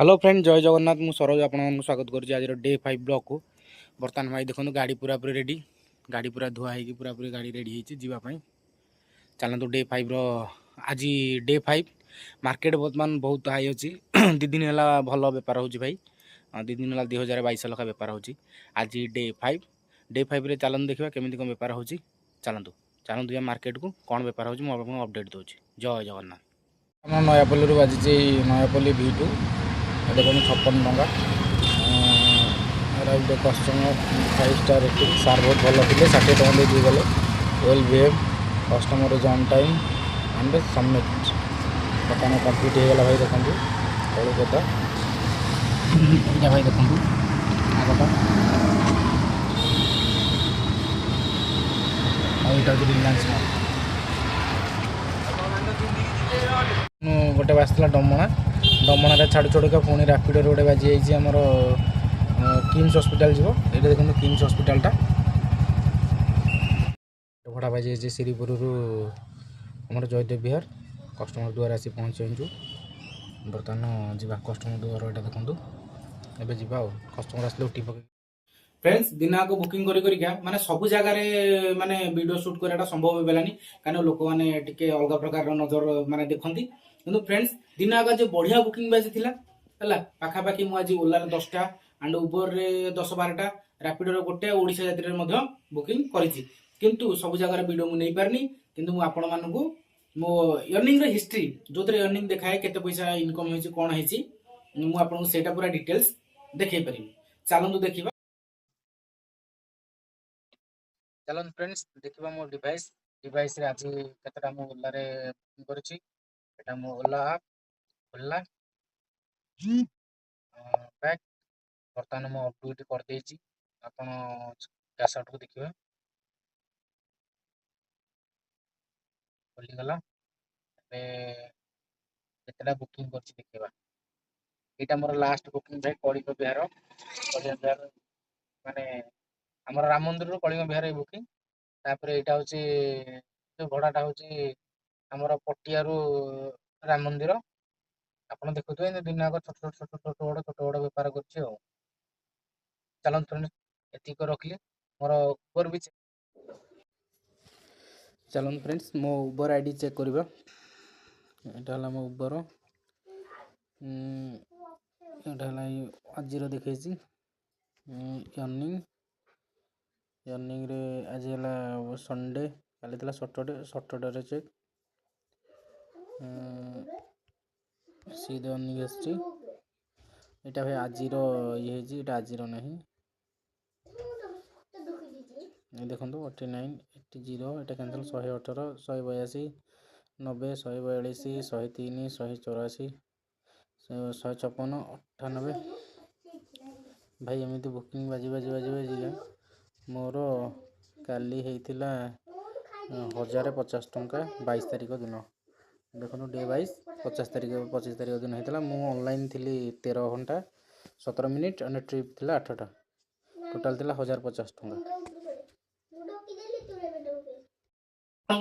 Hello friend जय जगन्नाथ मु सरोज आपन स्वागत करुँच आज डे 5 ब्लॉक को बर्तमान भाई देखो गाड़ी पूरा पूरी रेडी गाड़ी पूरा धुआ हो पूरा पूरी गाड़ी रेडी होगापी चलतु डे 5 रो आज डे 5 मार्केट बर्तमान बहुत हाई अच्छी दी दिन है भल बेपार हो भाई दी दिन है 2022 लखा बेपार हो आज डे 5 रे चलतु देखा केमी कौन बेपार हो चलतु चलतु मार्केट को कौन बेपार हो अपडेट दूसरी जय जगन्नाथ नयापल्ली बाजी नयापल्ली V2 देखो 56 टंका गोटे कस्टमर 5 स्टार रेटिंग सार बहुत भल थे 60 टका दे गले well behave customer is on time and submit बर्तमान कम्प्लीट होगा भाई देखो तलू कथा भाई देखो आगटा रिलायंस गोटे बासला डमणा डमणा छाड़ छोड़का पुणी रापिडो गोटे बाजी जाइए आमर किम्स हस्पिटाल जीव ये देखो किम्स हस्पिटालटा भड़ा बाजी जाइए श्रीपुर आमर जयदेव विहार कस्टमर द्वारा आसी पहुँचु बर्तमान जा कस्टमर द्वार यहाँ देखूँ एवं जा कस्टमर आसले उठी पक फ्रेंड्स दिन आगे बुकिंग करिका माने सब जगार माने वीडियो शूट कराटा संभव हो पारानी कहीं लोक मैंने अलग प्रकार नजर माने देखती किंतु फ्रेंड्स दिन आगे जो बढ़िया बुकिंग बाजी थिला है पाखापाखि मुझे ओलार 10टा एंड उबर रे 10-12टा रैपिडो गोटे ओडिशा यात्री बुकिंग करी किंतु सब जगार वीडियो मुझे नहीं पारनी किंतु आपण मानू मो अर्निंग हिस्ट्री जो थे अर्निंग देखाए केते पैसा इनकम होइछि कोन होइछि मु आपन सेटा पूरा डिटेल्स देखै परिबी चलंतु देखिबा चलन फ्रेंड्स देखिबा मो डिवाइस रे आज केतटा मो ओला रे बुकिंग करछि एटा मो ओला ऐप ओला बैक बर्तमान मो अपडेट कर देछि आपन कैश आउट को देखिबा खोली गला केतटा बुकिंग करछि देखिबा एटा मोर लास्ट बुकिंग भाई कलिंग बिहार माने हमर राम मंदिर कलिंग बिहार बुकिंग तापर एटा होची जो भड़ाटा होची हमर पटियारू राम मंदिर आपन देखुथुए दिन आग छोट बड़ बेपार करछि हो चलन फ्रेंड एति को रखली मोर उबर भी चलन फ्रेंड्स मो उबर आईडी चेक करबा एटा हला मो उबर एटा हला आज रो देखैछि अर्निंग रे आज है संडे काली थला सैटरडे रे चेक सीधे अर्निंग हिस्ट्री एटा भाई आज ये एटा आज नहीं देखो 89 80 एटा कैंसल 118 182 90 142 103 184 156 98 भाई एमती बुकिंग बाजी मोर काली होता 1050 टंका 22 तारिख दिन देखो डे 22 25 तारिख दिन होता मु ऑनलाइन थी 13 घंटा 17 मिनिट एंड ट्रिप थी 8टा टोटाल थी 1050 टंका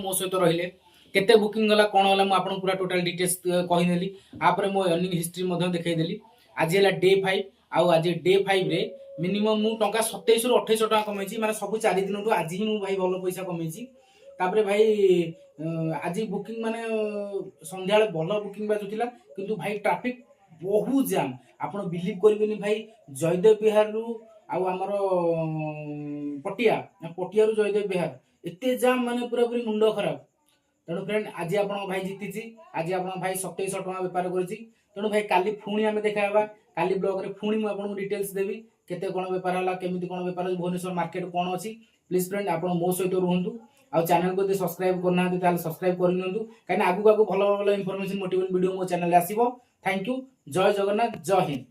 मो सहित रहिले केते बुकिंग गला कोन होला मु आपन पूरा टोटल डिटेल्स कहिनेली आपरे मो अर्निंग हिस्ट्री मध्ये देखाइदेली आज है डे 5 आउ आज डे 5 रे मिनिमम मु टंका 27 रु 28 टका कमैछि माने सब 4 दिन तो आज ही मु भाई भलो पैसा कमैछि तापरे भाई आज बुकिंग माने संध्या बेले भलो बुकिंग बाजुतिला किंतु भाई ट्रैफिक बहुत जाम आपण बिलीव करबेनी भाई जयदेव विहार रु आउ हमर पटिया रु जयदेव विहार एते जाम माने पूरा पूरी मुंड खराब तेणु फ्रेंड आज आप भाई जीति आज आप भाई 2700 टका बेपार करी तेणु भाई काली पुणी आम देखा काली ब्लॉग रे पुणी मुझे डिटेल्स देवी केते कोन बेपार हला केमिति कोन बेपार भुवनेश्वर मार्केट कोन अछि प्लीज फ्रेंड आप मो सहित रुहंतु आ चैनल को सब्सक्राइब करना ताले सब्सक्राइब करनियंतु काहे आगु आगु भलो भलो इंफॉर्मेशन मोटिवेशन वीडियो मो चैनल रे आसीबो थैंक यू जय जगन्नाथ जय हिंद।